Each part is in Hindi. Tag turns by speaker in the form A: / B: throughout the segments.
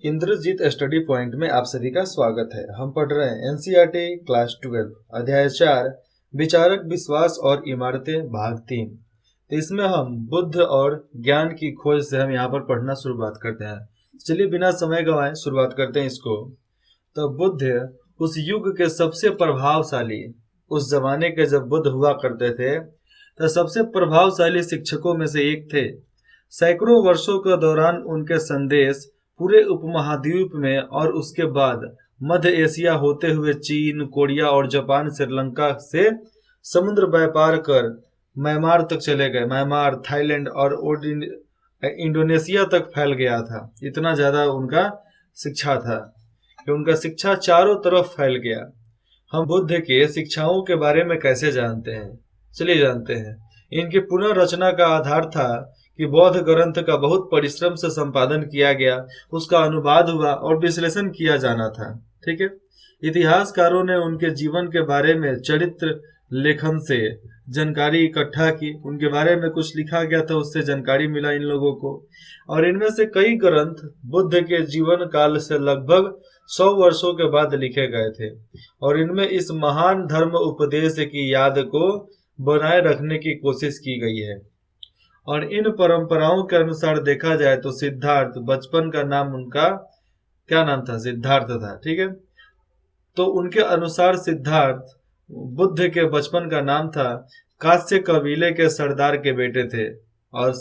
A: इंद्रजीत स्टडी पॉइंट में आप सभी का स्वागत है। हम पढ़ रहे हैं एनसीईआरटी क्लास 12 अध्याय 4 विचारक विश्वास और इमारतें भाग 3। तो इसमें हम बुद्ध और ज्ञान की खोज से हम यहाँ पर पढ़ना शुरुआत करते हैं। चलिए बिना समय गंवाए शुरुआत करते हैं इसको। तो बुद्ध उस युग के सबसे प्रभावशाली, उस जमाने के जब बुद्ध हुआ करते थे तो सबसे प्रभावशाली शिक्षकों में से एक थे। सैकड़ों वर्षों के दौरान उनके संदेश पूरे उपमहाद्वीप में और उसके बाद मध्य एशिया होते हुए चीन, कोरिया और जापान, श्रीलंका से समुद्र व्यापार कर म्यांमार तक चले गए। म्यांमार, थाईलैंड और इंडोनेशिया तक फैल गया था। इतना ज्यादा उनका शिक्षा था कि उनका शिक्षा चारों तरफ फैल गया। हम बुद्ध के शिक्षाओं के बारे में कैसे जानते हैं? चलिए जानते हैं। इनकी पुनर्रचना का आधार था कि बौद्ध ग्रंथ का बहुत परिश्रम से संपादन किया गया, उसका अनुवाद हुआ और विश्लेषण किया जाना था। ठीक है। इतिहासकारों ने उनके जीवन के बारे में चरित्र लेखन से जानकारी इकट्ठा की। उनके बारे में कुछ लिखा गया था, उससे जानकारी मिला इन लोगों को। और इनमें से कई ग्रंथ बुद्ध के जीवन काल से लगभग 100 वर्षों के बाद लिखे गए थे और इनमें इस महान धर्म उपदेश की याद को बनाए रखने की कोशिश की गई है। और इन परंपराओं के अनुसार देखा जाए तो सिद्धार्थ, बचपन का नाम उनका क्या नाम था? सिद्धार्थ था। ठीक है। तो उनके अनुसार सिद्धार्थ बुद्ध के बचपन का नाम था। कास्य कबीले के सरदार के बेटे थे और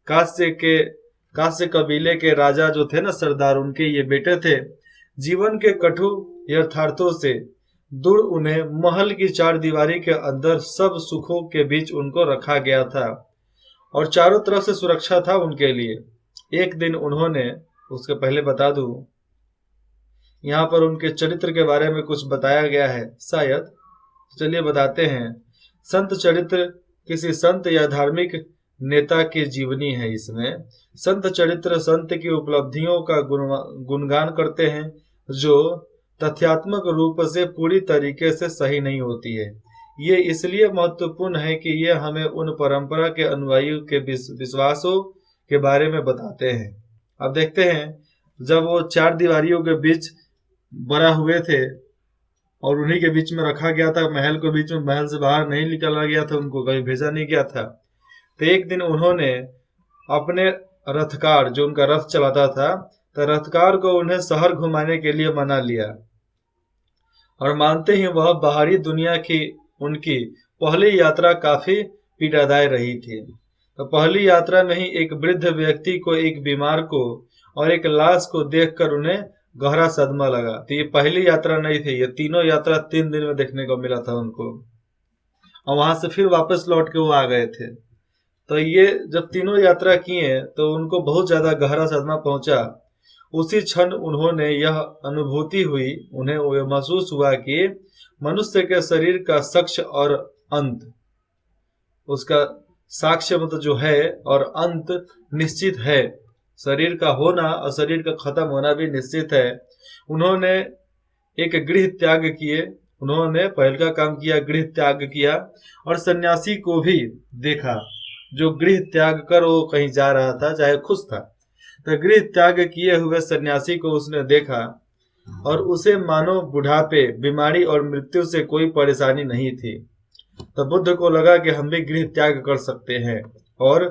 A: कास्य कबीले के राजा जो थे ना, सरदार, उनके ये बेटे थे। जीवन के कठोर यथार्थों से दूर उन्हें महल की चार दीवारी के अंदर सब सुखों के बीच उनको रखा गया था और चारों तरफ से सुरक्षा था उनके लिए। एक दिन उन्होंने, उसके पहले बता दूं, यहाँ पर उनके चरित्र के बारे में कुछ बताया गया है शायद, चलिए बताते हैं। संत चरित्र किसी संत या धार्मिक नेता की जीवनी है। इसमें संत चरित्र संत की उपलब्धियों का गुणगान करते हैं जो तथ्यात्मक रूप से पूरी तरीके से सही नहीं होती है। ये इसलिए महत्वपूर्ण है कि ये हमें उन परंपरा के अनुयायियों के विश्वासों के बारे में बताते हैं। अब देखते हैं, जब वो चार दीवारियों के बीच बड़ा हुए थे और उन्हीं के बीच में रखा गया था, महल के बीच में, महल से बाहर नहीं निकाला गया था, उनको कहीं भेजा नहीं गया था। तो एक दिन उन्होंने अपने रथकार, जो उनका रथ चलाता था, तो रथकार को उन्हें शहर घुमाने के लिए मना लिया और मानते ही वह बाहरी दुनिया की उनकी पहली यात्रा काफी पीड़ादायी रही थी। तो पहली यात्रा में ही एक वृद्ध व्यक्ति को, एक बीमार को और एक लाश को देखकर उन्हें गहरा सदमा लगा। तो ये पहली यात्रा नहीं थी, ये तीनों यात्रा 3 दिन में देखने को मिला था उनको और वहां से फिर वापस लौट के वो आ गए थे। तो ये जब तीनों यात्रा किए तो उनको बहुत ज्यादा गहरा सदमा पहुंचा। उसी क्षण उन्होंने यह अनुभूति हुई, उन्हें यह महसूस हुआ कि मनुष्य के शरीर का साक्ष्य और अंत, उसका साक्ष्य मतलब जो है और अंत निश्चित है। शरीर का होना और शरीर का खत्म होना भी निश्चित है। उन्होंने एक गृह त्याग किए, उन्होंने पहल का काम किया, गृह त्याग किया और सन्यासी को भी देखा जो गृह त्याग कर वो कहीं जा रहा था, चाहे खुश था। तो गृह त्याग किए हुए सन्यासी को उसने देखा और उसे मानो बुढ़ापे, बीमारी और मृत्यु से कोई परेशानी नहीं थी। तो बुद्ध को लगा कि हम भी गृह त्याग कर सकते हैं और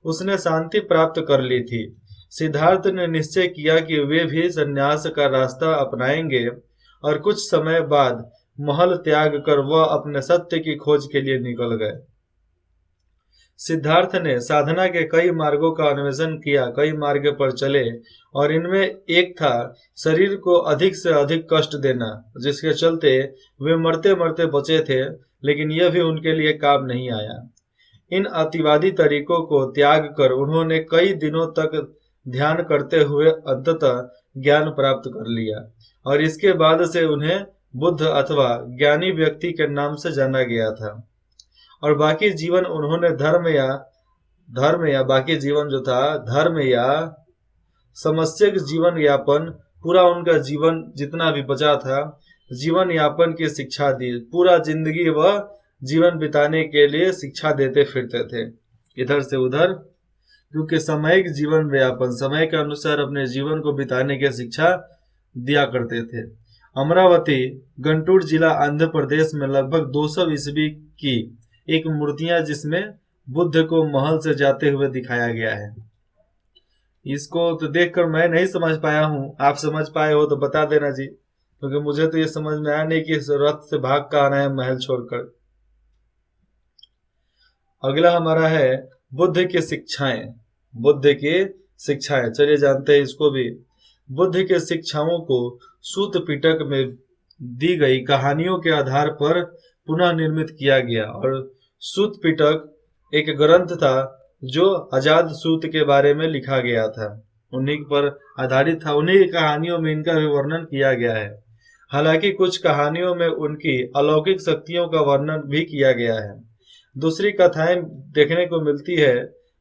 A: उसने शांति प्राप्त कर ली थी। सिद्धार्थ ने निश्चय किया कि वे भी संन्यास का रास्ता अपनाएंगे और कुछ समय बाद महल त्याग कर वह अपने सत्य की खोज के लिए निकल गए। सिद्धार्थ ने साधना के कई मार्गों का अन्वेषण किया, कई मार्ग पर चले और इनमें एक था शरीर को अधिक से अधिक कष्ट देना, जिसके चलते वे मरते मरते बचे थे, लेकिन यह भी उनके लिए काम नहीं आया। इन अतिवादी तरीकों को त्याग कर उन्होंने कई दिनों तक ध्यान करते हुए अंततः ज्ञान प्राप्त कर लिया और इसके बाद से उन्हें बुद्ध अथवा ज्ञानी व्यक्ति के नाम से जाना गया था। और बाकी जीवन उन्होंने धर्म या समस्यक जीवन यापन, पूरा उनका जीवन जितना भी बचा था, जीवन यापन की शिक्षा दी। पूरा जिंदगी वह जीवन बिताने के लिए शिक्षा देते फिरते थे इधर से उधर, क्योंकि सामयिक जीवन व्यापन, समय के अनुसार अपने जीवन को बिताने की शिक्षा दिया करते थे। अमरावती गंटूर जिला आंध्र प्रदेश में लगभग 200 ईस्वी की एक मूर्तियां जिसमें बुद्ध को महल से जाते हुए दिखाया गया है। इसको तो देखकर मैं नहीं समझ पाया हूँ, आप समझ पाए हो तो बता देना जी, क्योंकि मुझे तो ये समझ में आया नहीं कि इस रथ से भाग का आना है महल छोड़कर। अगला हमारा है बुद्ध की शिक्षाएं। बुद्ध की शिक्षाएं, चलिए जानते हैं इसको भी। बुद्ध के शिक्षाओं को सूत पिटक में दी गई कहानियों के आधार पर पुनः निर्मित किया गया। और सूत पिटक एक ग्रंथ था जो आजाद सूत के बारे में लिखा गया था, उन्हीं पर आधारित था। उन्हीं की कहानियों में इनका भी वर्णन किया गया है। हालांकि कुछ कहानियों में उनकी अलौकिक शक्तियों का वर्णन भी किया गया है। दूसरी कथाएं देखने को मिलती है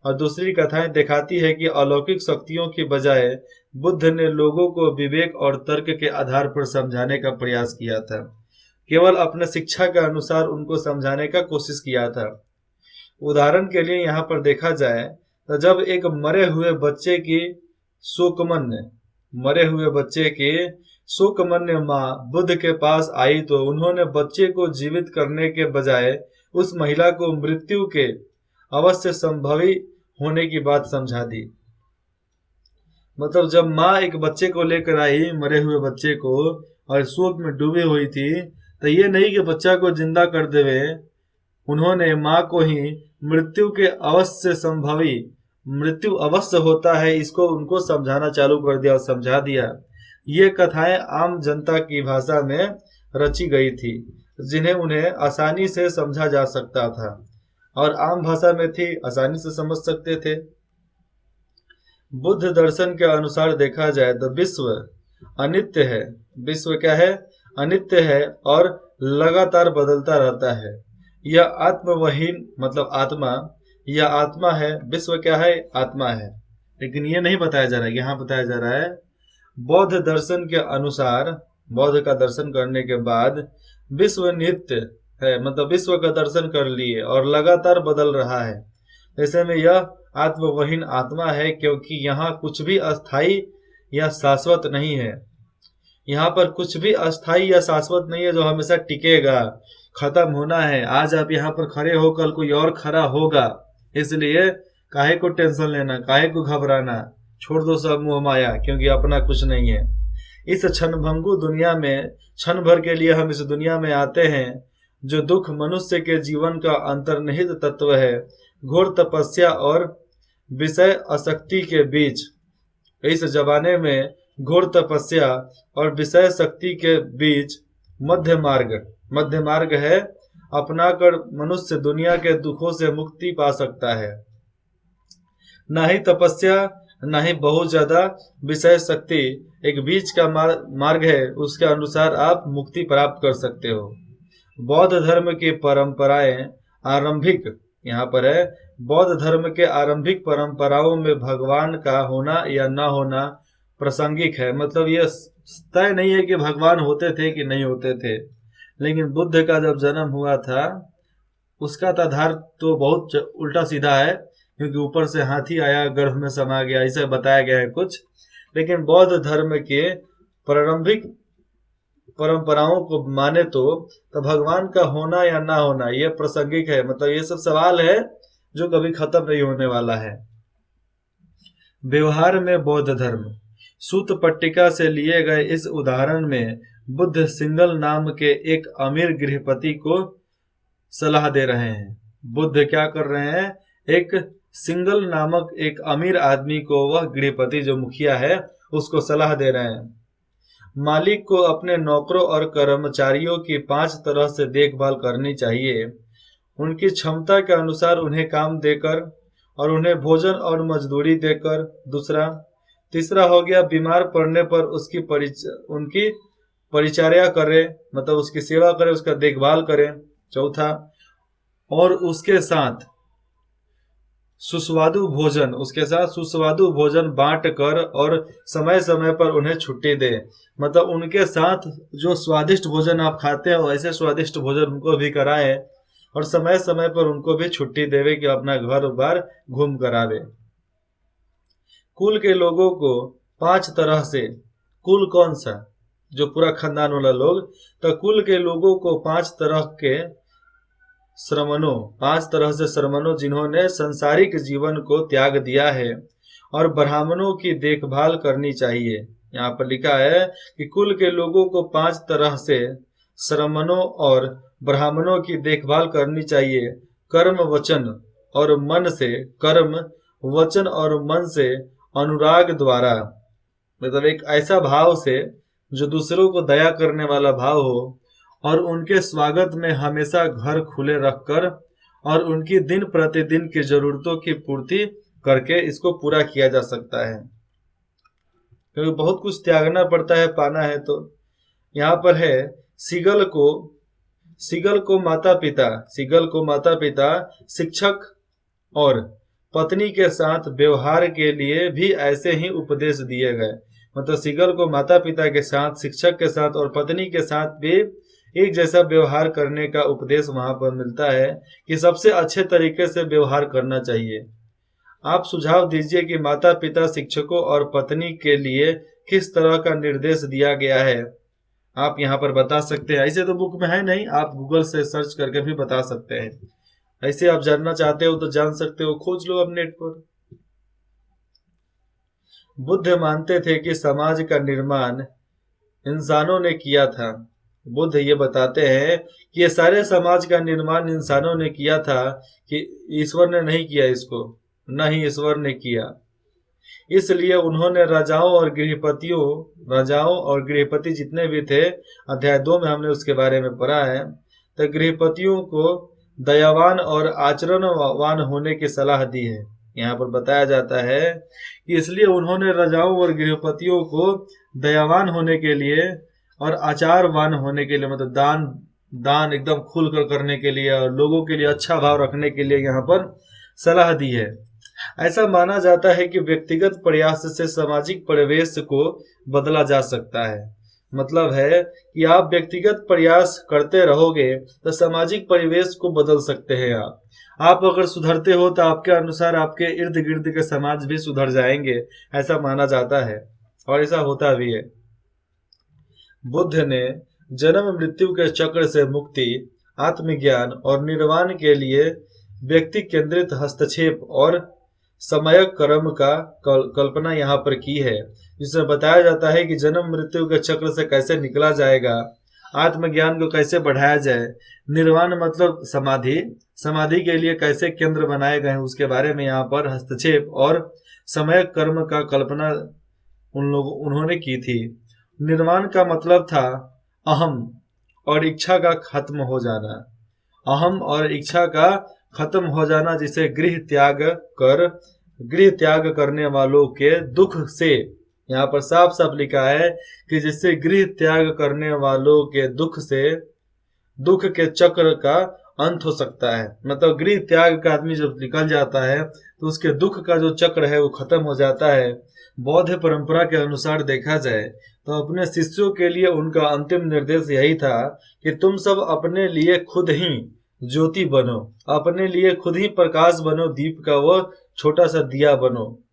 A: और दूसरी कथाएं दिखाती है कि अलौकिक शक्तियों की बजाय बुद्ध ने लोगों को विवेक और तर्क के आधार पर समझाने का प्रयास किया था। केवल अपने शिक्षा के अनुसार उनको समझाने का कोशिश किया था। उदाहरण के लिए यहाँ पर देखा जाए तो जब एक मरे हुए बच्चे की शोकमन्य माँ बुद्ध के पास आई तो उन्होंने बच्चे को जीवित करने के बजाय उस महिला को मृत्यु के अवश्य संभवी होने की बात समझा दी। मतलब जब माँ एक बच्चे को लेकर आई, मरे हुए बच्चे को, और शोक में डूबी हुई थी, तो ये नहीं कि बच्चा को जिंदा कर देवे, उन्होंने माँ को ही मृत्यु के अवश्य संभवी, मृत्यु अवश्य होता है, इसको उनको समझाना चालू कर दिया और समझा दिया। ये कथाएं आम जनता की भाषा में रची गई थी जिन्हें उन्हें आसानी से समझा जा सकता था और आम भाषा में थी, आसानी से समझ सकते थे। बुद्ध दर्शन के अनुसार देखा जाए तो विश्व अनित्य है। विश्व क्या है? अनित्य है और लगातार बदलता रहता है। यह आत्मवहीन मतलब आत्मा, यह आत्मा है। विश्व क्या है? आत्मा है। लेकिन ये नहीं बताया जा रहा है, यहाँ बताया जा रहा है बौद्ध दर्शन के अनुसार, बौद्ध का दर्शन करने के बाद विश्व नित्य है, मतलब विश्व का दर्शन कर लिए और लगातार बदल रहा है। ऐसे में यह आत्मवहीन आत्मा है, क्योंकि यहाँ कुछ भी अस्थाई या शाश्वत नहीं है। यहाँ पर कुछ भी अस्थाई या शाश्वत नहीं है जो हमेशा टिकेगा, खत्म होना है। आज आप यहाँ पर खड़े हो, कल कोई और खड़ा होगा, इसलिए काहे को टेंशन लेना, काहे को घबराना, छोड़ दो सब मोह माया, क्योंकि अपना कुछ नहीं है। इस क्षणभंगु दुनिया में क्षण भर के लिए हम इस दुनिया में आते हैं। जो दुख मनुष्य के जीवन का अंतर्निहित तत्व है, घोर तपस्या और विषय आसक्ति के बीच, इस जमाने में घोर तपस्या और विषय शक्ति के बीच मध्य मार्ग है, अपनाकर मनुष्य दुनिया के दुखों से मुक्ति पा सकता है। ना ही तपस्या ना ही बहुत ज्यादा विषय शक्ति, एक बीच का मार्ग है, उसके अनुसार आप मुक्ति प्राप्त कर सकते हो। बौद्ध धर्म की परंपराएं आरंभिक, यहाँ पर है बौद्ध धर्म के आरंभिक परंपराओं में भगवान का होना या न होना प्रासंगिक है। मतलब ये तय नहीं है कि भगवान होते थे कि नहीं होते थे, लेकिन बुद्ध का जब जन्म हुआ था उसका आधार तो बहुत उल्टा सीधा है, क्योंकि ऊपर से हाथी आया, गर्भ में समा गया, इसे बताया गया है कुछ। लेकिन बौद्ध धर्म के प्रारंभिक परंपराओं को माने तो भगवान का होना या ना होना यह प्रासंगिक है। मतलब ये सब सवाल है जो कभी खत्म नहीं होने वाला है। व्यवहार में बौद्ध धर्म, सूत पट्टिका से लिए गए इस उदाहरण में बुद्ध सिंगल नाम के एक अमीर गृहपति को सलाह दे रहे हैं। बुद्ध क्या कर रहे हैं? एक सिंगल नामक एक अमीर आदमी को, वह गृहपति जो मुखिया है, उसको सलाह दे रहे हैं। मालिक को अपने नौकरों और कर्मचारियों की 5 तरह से देखभाल करनी चाहिए। उनकी क्षमता के अनुसार उन्हें काम देकर और उन्हें भोजन और मजदूरी देकर। दूसरा, तीसरा हो गया बीमार पड़ने पर उनकी परिचर्या करे, मतलब उसकी सेवा करे, उसका देखभाल करें। चौथा, और उसके साथ सुस्वादु भोजन बांट कर और समय समय पर उन्हें छुट्टी दे। मतलब उनके साथ जो स्वादिष्ट भोजन आप खाते हो, ऐसे स्वादिष्ट भोजन उनको भी कराएं और समय समय पर उनको भी छुट्टी देवे कि अपना घर बार घूम कर आवे। कुल के लोगों को 5 तरह से, कुल कौन सा, जो पूरा खानदान वाला लोग, तो कुल के लोगों को 5 तरह के श्रमणों, 5 तरह से श्रमणों जिन्होंने सांसारिक जीवन को त्याग दिया है और ब्राह्मणों की देखभाल करनी चाहिए। यहाँ पर लिखा है कि कुल के लोगों को 5 तरह से श्रमणों और ब्राह्मणों की देखभाल करनी चाहिए। कर्म वचन और मन से, कर्म वचन और मन से अनुराग द्वारा, मतलब एक ऐसा भाव से जो दूसरों को दया करने वाला भाव हो, और उनके स्वागत में हमेशा घर खुले रखकर और उनकी दिन प्रतिदिन की जरूरतों की पूर्ति करके इसको पूरा किया जा सकता है, क्योंकि बहुत कुछ त्यागना पड़ता है पाना है। तो यहाँ पर है सीगल को माता पिता शिक्षक और पत्नी के साथ व्यवहार के लिए भी ऐसे ही उपदेश दिए गए। मतलब सीगल को माता पिता के साथ, शिक्षक के साथ और पत्नी के साथ भी एक जैसा व्यवहार करने का उपदेश वहां पर मिलता है कि सबसे अच्छे तरीके से व्यवहार करना चाहिए। आप सुझाव दीजिए कि माता पिता, शिक्षकों और पत्नी के लिए किस तरह का निर्देश दिया गया है। आप यहाँ पर बता सकते हैं। ऐसे तो बुक में है नहीं, आप गूगल से सर्च करके भी बता सकते हैं। ऐसे आप जानना चाहते हो तो जान सकते हो, खोज लो अब नेट पर। बुद्ध मानते थे कि समाज का निर्माण इंसानों ने किया था। बुद्ध ये बताते हैं कि ये सारे समाज का निर्माण इंसानों ने किया था, कि ईश्वर ने नहीं किया इसको, न ही ईश्वर ने किया। इसलिए उन्होंने राजाओं और गृहपति जितने भी थे, अध्याय 2 में हमने उसके बारे में पढ़ा है, तो गृहपतियों को दयावान और आचरणवान होने की सलाह दी है। यहाँ पर बताया जाता है कि इसलिए उन्होंने राजाओं और गृहपतियों को दयावान होने के लिए और आचारवान होने के लिए, मतलब दान एकदम खुलकर करने के लिए और लोगों के लिए अच्छा भाव रखने के लिए यहाँ पर सलाह दी है। ऐसा माना जाता है कि व्यक्तिगत प्रयास से सामाजिक परिवेश को बदला जा सकता है। मतलब है कि आप व्यक्तिगत प्रयास करते रहोगे तो सामाजिक परिवेश को बदल सकते हैं। आप अगर सुधरते हो तो आपके अनुसार आपके इर्द गिर्द के समाज भी सुधर जाएंगे, ऐसा माना जाता है और ऐसा होता भी है। बुद्ध ने जन्म मृत्यु के चक्र से मुक्ति, आत्मज्ञान और निर्वाण के लिए व्यक्ति केंद्रित हस्तक्षेप और समयक कर्म का कल्पना यहाँ पर की है, जिसमें बताया जाता है कि जन्म मृत्यु के चक्र से कैसे निकला जाएगा, आत्मज्ञान को कैसे बढ़ाया जाए, निर्वाण मतलब समाधि के लिए कैसे केंद्र बनाए गए हैं, उसके बारे में यहाँ पर हस्तक्षेप और समयक कर्म का कल्पना उन्होंने की थी। निर्वाण का मतलब था अहम और इच्छा का खत्म हो जाना, अहम और इच्छा का खत्म हो जाना, जिसे गृह त्याग करने वालों के दुख से, यहाँ पर साफ साफ लिखा है कि जिससे गृह त्याग करने वालों के दुख से दुख के चक्र का अंत हो सकता है। मतलब गृह त्याग का आदमी जब निकल जाता है तो उसके दुख का जो चक्र है वो खत्म हो जाता है। बौद्ध परंपरा के अनुसार देखा जाए तो अपने शिष्यों के लिए उनका अंतिम निर्देश यही था कि तुम सब अपने लिए खुद ही ज्योति बनो, अपने लिए खुद ही प्रकाश बनो, दीप का वो छोटा सा दिया बनो,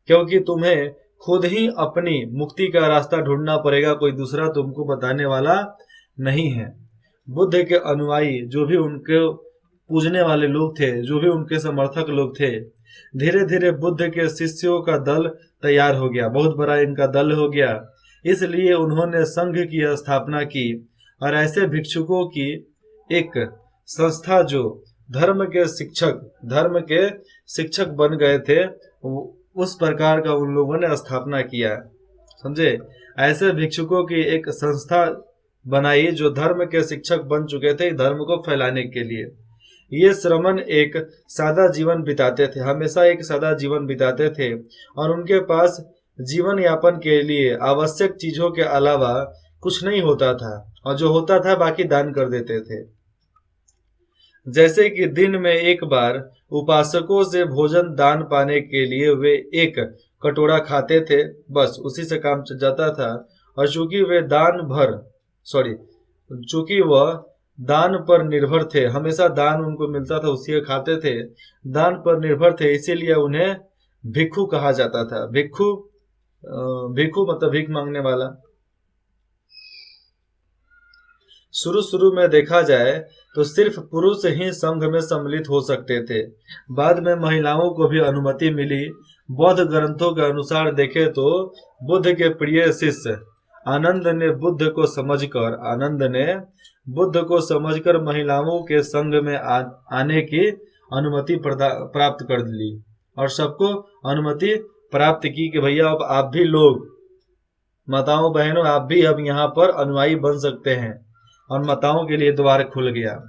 A: क्योंकि तुम्हें खुद ही अपनी मुक्ति का रास्ता ढूंढना पड़ेगा, कोई दूसरा तुमको बताने वाला नहीं है। बुद्ध के अनुयायी, जो भी उनके पूजने वाले लोग थे, जो भी उनके समर्थक लोग थे, धीरे धीरे बुद्ध के शिष्यों का दल तैयार हो गया, बहुत बड़ा इनका दल हो गया। इसलिए उन्होंने संघ की स्थापना की और ऐसे भिक्षुकों की एक संस्था जो धर्म के शिक्षक बन गए थे, उस प्रकार का उन लोगों ने स्थापना किया। समझे, ऐसे भिक्षुकों की एक संस्था बनाई जो धर्म के शिक्षक बन चुके थे धर्म को फैलाने के लिए। ये श्रमण एक सादा जीवन बिताते थे, हमेशा एक सादा जीवन बिताते थे और उनके पास जीवन यापन के लिए आवश्यक चीजों के अलावा कुछ नहीं होता था, और जो होता था बाकी दान कर देते थे। जैसे कि दिन में एक बार उपासकों से भोजन दान पाने के लिए वे एक कटोरा खाते थे, बस उसी से काम चल जाता था। और चूंकि वह दान पर निर्भर थे, हमेशा दान उनको मिलता था, उसी खाते थे, दान पर निर्भर थे, इसीलिए उन्हें भिक्षु कहा जाता था। भिक्षु भिक्षु मतलब भीख मांगने वाला। शुरू में देखा जाए तो सिर्फ पुरुष ही संघ में सम्मिलित हो सकते थे। बाद में महिलाओं को भी अनुमति मिली। बौद्ध ग्रंथों के अनुसार देखे तो बुद्ध के प्रिय शिष्य आनंद ने बुद्ध को समझकर महिलाओं के संघ में आने की अनुमति प्राप्त कर ली और सबको अनुमति प्राप्त की कि भैया अब आप भी लोग, माताओं बहनों, आप भी अब यहाँ पर अनुयायी बन सकते हैं, और माताओं के लिए द्वार खुल गया।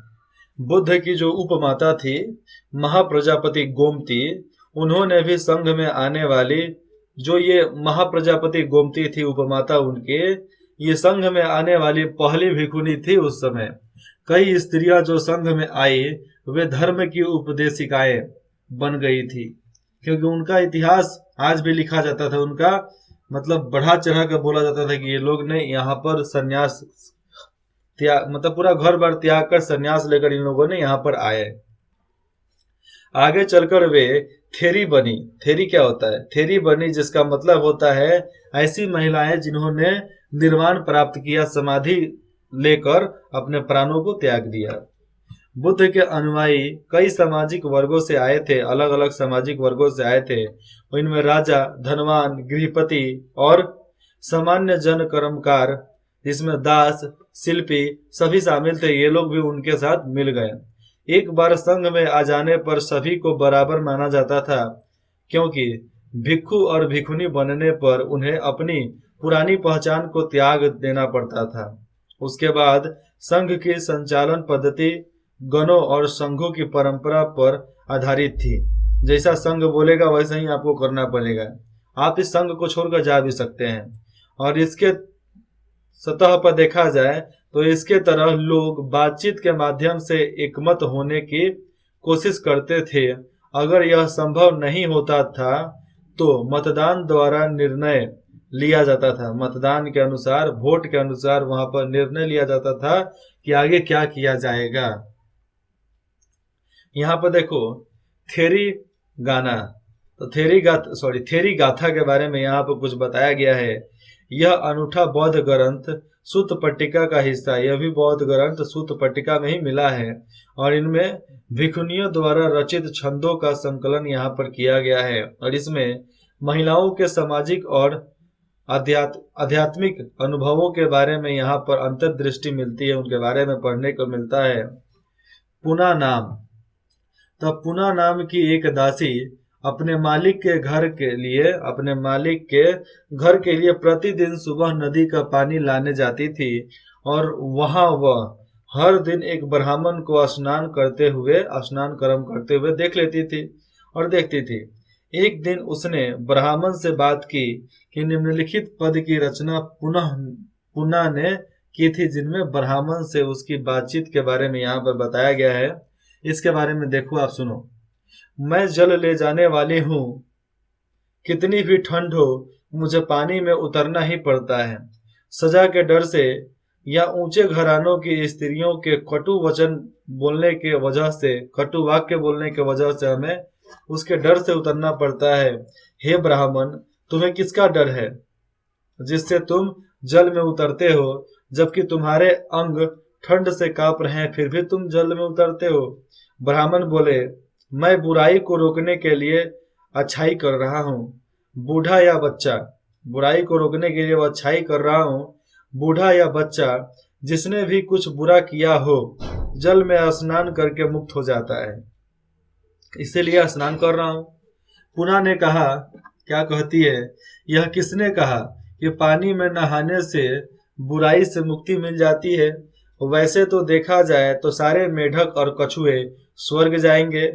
A: बुद्ध की जो उपमाता थी महाप्रजापति गोमती, उन्होंने भी संघ में आने वाली, जो ये महाप्रजापति गोमती थी उपमाता उनके, ये संघ में आने वाली पहली भिक्षुणी थी उस समय। कई स्त्रियां जो संघ में आई वे धर्म की उपदेशिकाएं बन गई थी, क्योंकि उनका इतिहास आज भी लिखा जाता था। उनका मतलब बढ़ा चढ़ा कर बोला जाता था कि ये लोग ने यहाँ पर सन्यास त्याग, मतलब पूरा घर बार त्याग कर सन्यास लेकर इन लोगों ने यहाँ पर आए। आगे चलकर वे थेरी बनी। थेरी क्या होता है? थेरी बनी जिसका मतलब होता है ऐसी महिलाएं जिन्होंने निर्वाण प्राप्त किया, समाधि लेकर अपने प्राणों को त्याग दिया। बुद्ध के अनुयायी कई सामाजिक वर्गों से आए थे, अलग अलग सामाजिक वर्गों से आए थे। इनमें राजा, धनवान, गृहपति और सामान्य जन कर्मकार, जिसमें दास, शिल्पी सभी शामिल थे। ये लोग भी उनके साथ मिल गए। एक बार संघ में आ जाने पर सभी को बराबर माना जाता था, क्योंकि भिक्षु और भिक्षुणी बनने पर उन्हें अपनी पुरानी पहचान को त्याग देना पड़ता था। उसके बाद संघ की संचालन पद्धति गणों और संघों की परंपरा पर आधारित थी। जैसा संघ बोलेगा वैसा ही आपको करना पड़ेगा। आप इस संघ को छोड़कर जा भी सकते हैं। और इसके सतह पर देखा जाए तो इसके तरह लोग बातचीत के माध्यम से एकमत होने की कोशिश करते थे। अगर यह संभव नहीं होता था तो मतदान द्वारा निर्णय लिया जाता था। मतदान के अनुसार, वोट के अनुसार वहां पर निर्णय लिया जाता था कि आगे क्या किया जाएगा। यहाँ पर देखो थेरी गाना, तो थेरी गाथा के बारे में यहाँ पर कुछ बताया गया है। यह अनूठा बौद्ध ग्रंथ सूत पट्टिका का हिस्सा, यह भी बौद्ध ग्रंथ सूत पट्टिका में ही मिला है, और इनमें भिक्षुनियों द्वारा रचित छंदों का संकलन यहाँ पर किया गया है। और इसमें महिलाओं के सामाजिक और आध्यात्मिक अनुभवों के बारे में यहाँ पर अंतर्दृष्टि मिलती है, उनके बारे में पढ़ने को मिलता है। पुना नाम, तो पुना नाम की एक दासी अपने मालिक के घर के लिए प्रतिदिन सुबह नदी का पानी लाने जाती थी, और वहां वह हर दिन एक ब्राह्मण को स्नान कर्म करते हुए देख लेती थी और देखती थी। एक दिन उसने ब्राह्मण से बात की कि निम्नलिखित पद की रचना पुना ने की थी, जिनमें ब्राह्मण से उसकी बातचीत के बारे में यहाँ पर बताया गया है। इसके बारे में देखो, आप सुनो। मैं जल ले जाने वाली हूँ, कितनी भी ठंड हो मुझे पानी में उतरना ही पड़ता है। सजा के डर से या ऊंचे घरानों की स्त्रियों के कटु वाक्य बोलने के वजह से हमें उसके डर से उतरना पड़ता है। हे ब्राह्मण, तुम्हें किसका डर है जिससे तुम जल में उतरते हो, जबकि तुम्हारे अंग ठंड से कांप रहे हैं, फिर भी तुम जल में उतरते हो। ब्राह्मण बोले, मैं बुराई को रोकने के लिए अच्छाई कर रहा हूँ। बूढ़ा या बच्चा, बुराई को रोकने के लिए वो अच्छाई कर रहा हूँ। बूढ़ा या बच्चा जिसने भी कुछ बुरा किया हो जल में स्नान करके मुक्त हो जाता है, इसीलिए स्नान कर रहा हूँ। पुना ने कहा, क्या कहती है, यह किसने कहा कि पानी में नहाने से बुराई से मुक्ति मिल जाती है? वैसे तो देखा जाए तो सारे मेढक और कछुए स्वर्ग जाएंगे,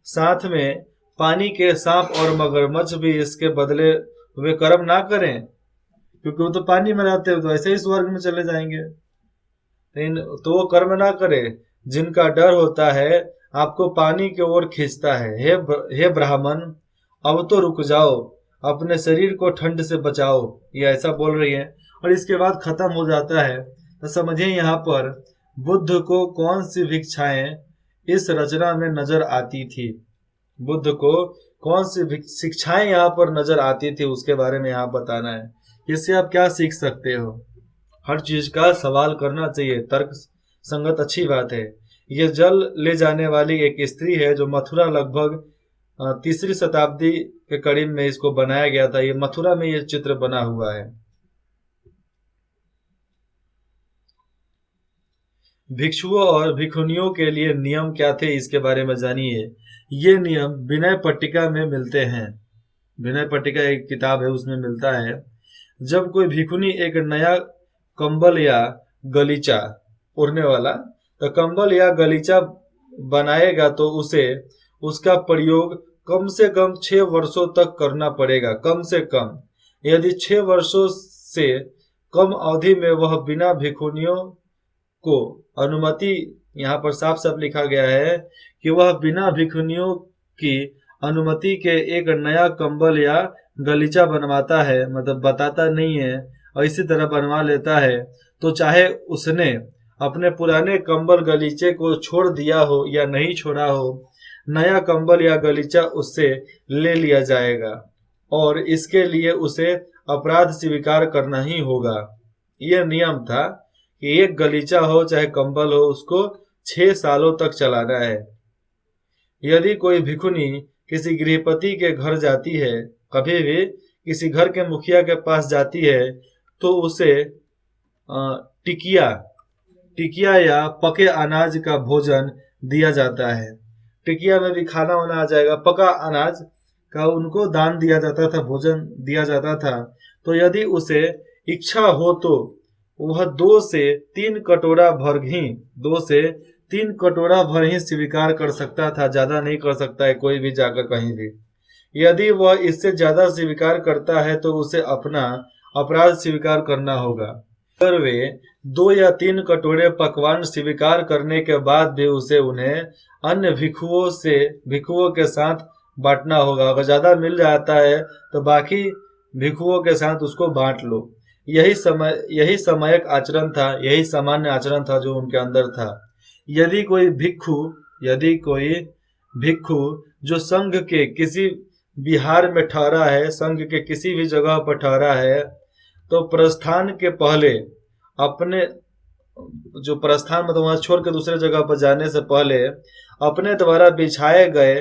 A: साथ में पानी के सांप और मगरमच्छ भी इसके बदले वे कर्म ना करें, क्योंकि वो तो पानी में रहते हैं, तो ऐसे ही स्वर्ग में चले जाएंगे। तो वो कर्म ना करे जिनका डर होता है आपको पानी की ओर खींचता है। हे ब्राह्मण, अब तो रुक जाओ, अपने शरीर को ठंड से बचाओ, ये ऐसा बोल रही है। और इसके बाद खत्म हो जाता है। तो समझिए यहाँ पर बुद्ध को कौन सी भिक्षाएं इस रचना में नजर आती थी। बुद्ध को कौन सी शिक्षाएं यहाँ पर नजर आती थी उसके बारे में यहाँ बताना है। इससे आप क्या सीख सकते हो, हर चीज का सवाल करना चाहिए, तर्क संगत अच्छी बात है। ये जल ले जाने वाली एक स्त्री है जो मथुरा लगभग 3री शताब्दी के करीब में इसको बनाया गया था। ये मथुरा में ये चित्र बना हुआ है। भिक्षुओं और भिक्षुणियों के लिए नियम क्या थे इसके बारे में जानिए। ये नियम विनय पट्टिका में मिलते हैं। विनय पट्टिका एक किताब है, उसमें मिलता है। जब कोई भिक्षुणी एक नया कंबल या गलीचा ओढ़ने वाला तो कंबल या गलीचा बनाएगा तो उसे उसका प्रयोग कम से कम 6 वर्षों तक करना पड़ेगा, कम से कम। यदि 6 वर्षों से कम अवधि में वह बिना भिक्षुणियों को अनुमति, यहाँ पर साफ साफ लिखा गया है कि वह बिना भिक्षुणियों की अनुमति के एक नया कंबल या गलीचा बनवाता है, मतलब बताता नहीं है और इसी तरह बनवा लेता है, तो चाहे उसने अपने पुराने कंबल गलीचे को छोड़ दिया हो या नहीं छोड़ा हो, नया कंबल या गलीचा उससे ले लिया जाएगा और इसके लिए उसे अपराध स्वीकार करना ही होगा। यह नियम था कि एक गलीचा हो चाहे कंबल हो, उसको 6 सालों तक चलाना है। यदि कोई भिक्षुणी किसी गृहपति के घर जाती है, कभी भी किसी घर के मुखिया के पास जाती है, तो उसे टिकिया या पके अनाज का भोजन दिया जाता है। टिकिया में भी खाना वाना आ जाएगा, पका अनाज का उनको दान दिया जाता था, भोजन दिया जाता था। तो यदि उसे इच्छा हो तो वह 2 से 3 कटोरा भर घी, 2 से 3 कटोरा भर ही स्वीकार कर सकता था, ज्यादा नहीं कर सकता है कोई भी जाकर कहीं भी। यदि वह इससे ज्यादा स्वीकार करता है तो उसे अपना अपराध स्वीकार करना होगा। अगर वे 2 या 3 कटोरे पकवान स्वीकार करने के बाद भी उसे उन्हें अन्य भिक्षुओं के साथ बांटना होगा। अगर ज्यादा मिल जाता है तो बाकी भिक्षुओं के साथ उसको बांट लो। यही समयक आचरण था, यही सामान्य आचरण था जो उनके अंदर था। यदि कोई भिक्षु जो संघ के किसी विहार में ठहरा है, संघ के किसी भी जगह पर ठहरा है, तो प्रस्थान के पहले अपने जो प्रस्थान मतलब वहां छोड़ के दूसरे जगह पर जाने से पहले अपने द्वारा बिछाए गए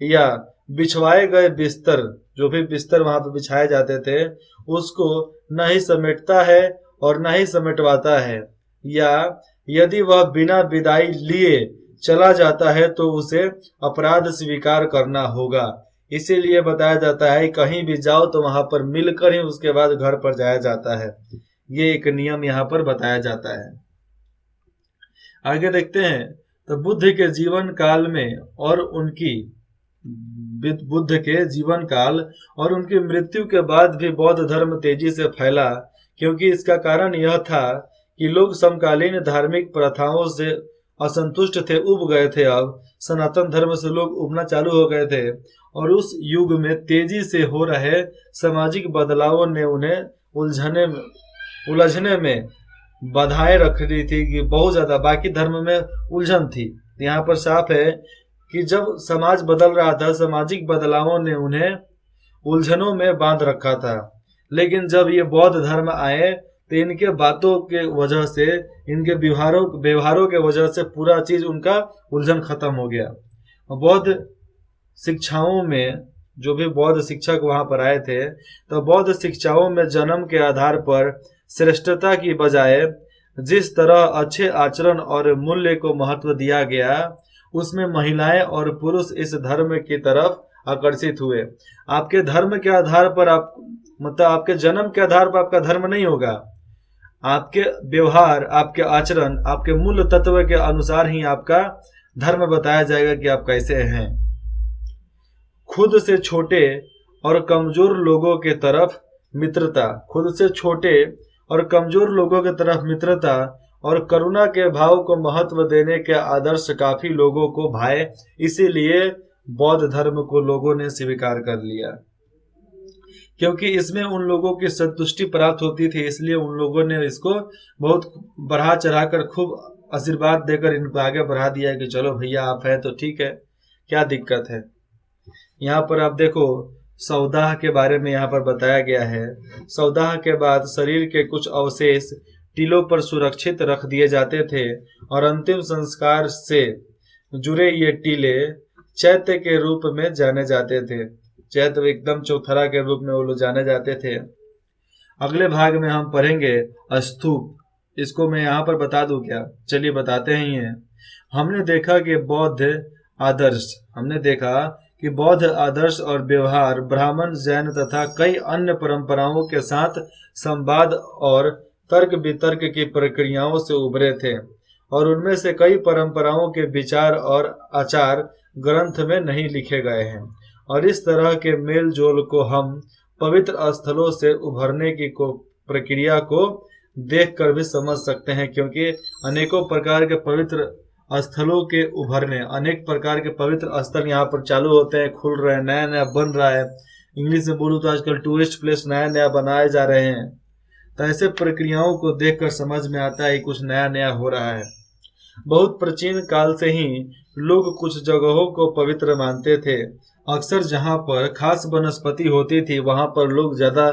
A: या बिछवाए गए बिस्तर, जो भी बिस्तर वहां पर बिछाए जाते थे, उसको न ही समेटता है और न ही समेटवाता है। या यदि वह बिना विदाई लिए चला जाता है तो उसे अपराध स्वीकार करना होगा। इसीलिए बताया जाता है कहीं भी जाओ तो वहां पर मिलकर ही उसके बाद घर पर जाया जाता है। ये एक नियम यहाँ पर बताया जाता है। आगे देखते हैं तो बुद्ध के जीवन काल और उनकी मृत्यु के बाद भी बौद्ध धर्म तेजी से फैला, क्योंकि इसका कारण यह था कि लोग समकालीन धार्मिक प्रथाओं से असंतुष्ट थे, उब गए थे। अब सनातन धर्म से लोग उबना चालू हो गए थे और उस युग में तेजी से हो रहे सामाजिक बदलावों ने उन्हें उलझने में बाधाएं रख दी थी कि बहुत ज्यादा बाकी धर्म में उलझन थी। यहाँ पर साफ है कि जब समाज बदल रहा था, सामाजिक बदलावों ने उन्हें उलझनों में बांध रखा था। लेकिन जब ये बौद्ध धर्म आए तो इनके बातों के वजह से, इनके व्यवहारों के वजह से पूरा चीज उनका उलझन खत्म हो गया। बौद्ध शिक्षाओं में जो भी बौद्ध शिक्षक वहां पर आए थे, तो बौद्ध शिक्षाओं में जन्म के आधार पर श्रेष्ठता की बजाय जिस तरह अच्छे आचरण और मूल्य को महत्व दिया गया, उसमें महिलाएं और पुरुष इस धर्म की तरफ आकर्षित हुए। आपके धर्म के आधार पर आपके जन्म के आधार पर आपका धर्म नहीं होगा। आपके व्यवहार, आपके आचरण, आपके मूल तत्व के अनुसार ही आपका धर्म बताया जाएगा कि आप कैसे हैं। खुद से छोटे और कमजोर लोगों के तरफ मित्रता, खुद से छोटे और कमजोर लोगों के तरफ मित्रता और करुणा के भाव को महत्व देने के आदर्श काफी लोगों को भाए, इसीलिए बौद्ध धर्म को लोगों ने स्वीकार कर लिया, क्योंकि इसमें उन लोगों की संतुष्टि प्राप्त होती थी। इसलिए उन लोगों ने इसको बहुत बढ़ा चढ़ाकर खूब आशीर्वाद देकर इनको आगे बढ़ा दिया कि चलो भैया आप है तो ठीक है, क्या दिक्कत है। यहाँ पर आप देखो सौदाह के बारे में यहाँ पर बताया गया है। सौदाह के बाद शरीर के कुछ अवशेष टीलों पर सुरक्षित रख दिए जाते थे और अंतिम संस्कार से जुड़े ये टीले चैत्य के रूप में जाने जाते थे। चैत्य एकदम चौथरा के रूप में वो लोग जाने जाते थे। अगले भाग में हम पढ़ेंगे स्तूप। इसको मैं यहाँ पर बता दूं क्या? चलिए बताते हैं। ये हमने देखा कि बौद्ध आदर्श और व्यवहार ब्राह्मण, जैन तथा कई अन्य परंपराओं के साथ संवाद और तर्क वितर्क की प्रक्रियाओं से उभरे थे और उनमें से कई परंपराओं के विचार और आचार ग्रंथ में नहीं लिखे गए हैं। और इस तरह के मेल जोल को हम पवित्र स्थलों से उभरने की प्रक्रिया को देखकर भी समझ सकते हैं, क्योंकि अनेकों प्रकार के पवित्र स्थलों के उभरने, अनेक प्रकार के पवित्र स्थल यहाँ पर चालू होते हैं, खुल रहे हैं, नया नया बन रहा है। इंग्लिश में बोलूँ तो आजकल टूरिस्ट प्लेस नया नया बनाए जा रहे हैं। तो ऐसे प्रक्रियाओं को देखकर समझ में आता है कि कुछ नया नया हो रहा है। बहुत प्राचीन काल से ही लोग कुछ जगहों को पवित्र मानते थे। अक्सर जहाँ पर खास वनस्पति होती थी वहाँ पर लोग ज्यादा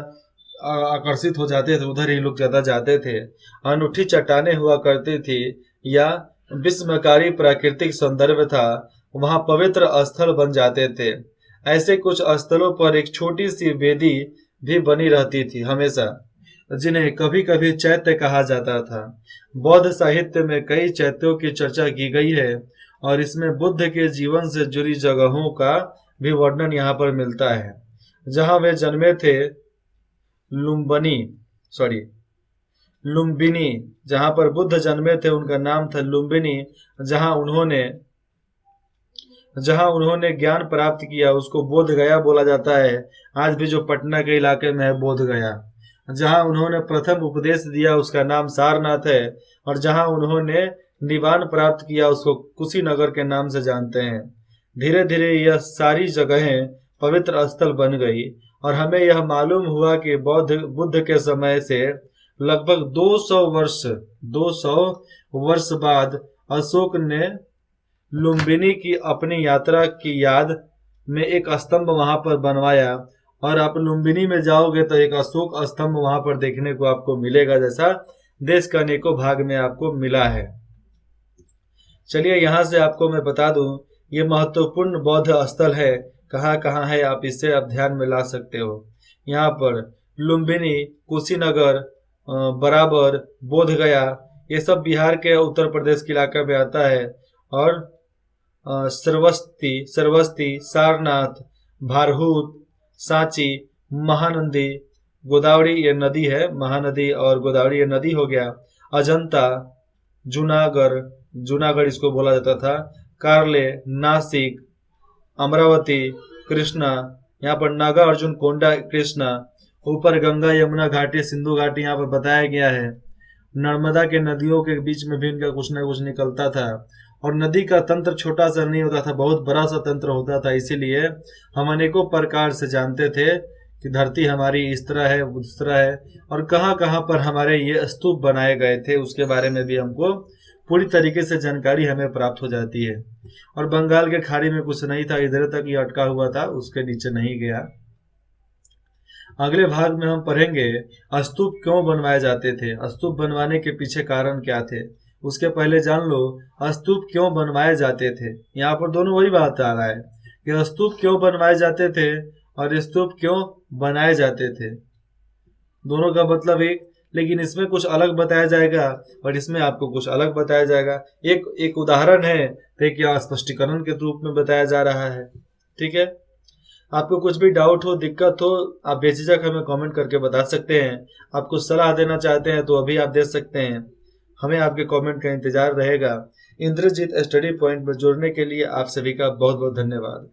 A: आकर्षित हो जाते थे, उधर ही लोग ज्यादा जाते थे। अनूठी चट्टानें हुआ करती थी या विस्मयकारी प्राकृतिक सौंदर्य था, वहाँ पवित्र स्थल बन जाते थे। ऐसे कुछ स्थलों पर एक छोटी सी वेदी भी बनी रहती थी हमेशा, जिन्हें कभी कभी चैत्य कहा जाता था। बौद्ध साहित्य में कई चैत्यों की चर्चा की गई है और इसमें बुद्ध के जीवन से जुड़ी जगहों का भी वर्णन यहाँ पर मिलता है। जहाँ वे जन्मे थे, लुम्बिनी, जहाँ पर बुद्ध जन्मे थे उनका नाम था लुम्बिनी। जहाँ उन्होंने ज्ञान प्राप्त किया उसको बोध गया बोला जाता है। आज भी जो पटना के इलाके में है बोध गया। जहाँ उन्होंने प्रथम उपदेश दिया उसका नाम सारनाथ है और जहाँ उन्होंने निवान प्राप्त किया उसको कुशीनगर के नाम से जानते हैं। धीरे धीरे यह सारी जगहें पवित्र स्थल बन गई और हमें यह मालूम हुआ कि बुद्ध के समय से लगभग 200 वर्ष बाद अशोक ने लुम्बिनी की अपनी यात्रा की याद में एक स्तंभ वहां पर बनवाया। और आप लुम्बिनी में जाओगे तो एक अशोक स्तंभ वहां पर देखने को आपको मिलेगा, जैसा देश के अनेकों भाग में आपको मिला है। चलिए यहाँ से आपको मैं बता दूं, ये महत्वपूर्ण बौद्ध स्थल है। कहाँ कहाँ है आप इसे आप ध्यान में ला सकते हो। यहाँ पर लुम्बिनी, कुशीनगर, बराबर, बोध गया, ये सब बिहार के उत्तर प्रदेश के इलाके में आता है। और सरवस्ती, सारनाथ, भारहूत, सांची, महानंदी, गोदावरी ये नदी है, महानदी और गोदावरी ये नदी हो गया। अजंता, जूनागढ़ इसको बोला जाता था, कार्ले, नासिक, अमरावती, कृष्णा, यहाँ पर नागा अर्जुन कोंडा कृष्णा, ऊपर गंगा यमुना घाटी, सिंधु घाटी यहाँ पर बताया गया है। नर्मदा के नदियों के बीच में भी इनका कुछ न कुछ निकलता था और नदी का तंत्र छोटा सा नहीं होता था, बहुत बड़ा सा तंत्र होता था। इसीलिए हम अनेकों प्रकार से जानते थे कि धरती हमारी इस तरह है, उस तरह है, और कहाँ कहाँ पर हमारे ये स्तूप बनाए गए थे उसके बारे में भी हमको पूरी तरीके से जानकारी हमें प्राप्त हो जाती है। और बंगाल के खाड़ी में कुछ नहीं था, इधर तक ये अटका हुआ था, उसके नीचे नहीं गया। अगले भाग में हम पढ़ेंगे स्तूप क्यों बनवाए जाते थे, स्तूप बनवाने के पीछे कारण क्या थे। उसके पहले जान लो स्तूप क्यों बनवाए जाते थे। यहाँ पर दोनों वही बात आ रहा है कि स्तूप क्यों बनवाए जाते थे और स्तूप क्यों बनाए जाते थे, दोनों का मतलब एक, लेकिन इसमें कुछ अलग बताया जाएगा और इसमें आपको कुछ अलग बताया जाएगा। एक उदाहरण है तो क्या स्पष्टीकरण के रूप में बताया जा रहा है। ठीक है, आपको कुछ भी डाउट हो, दिक्कत हो, आप बेझिझक हमें कमेंट करके बता सकते हैं। आप कुछ सलाह देना चाहते हैं तो अभी आप दे सकते हैं, हमें आपके कमेंट का इंतजार रहेगा। इंद्रजीत स्टडी पॉइंट में जुड़ने के लिए आप सभी का बहुत बहुत धन्यवाद।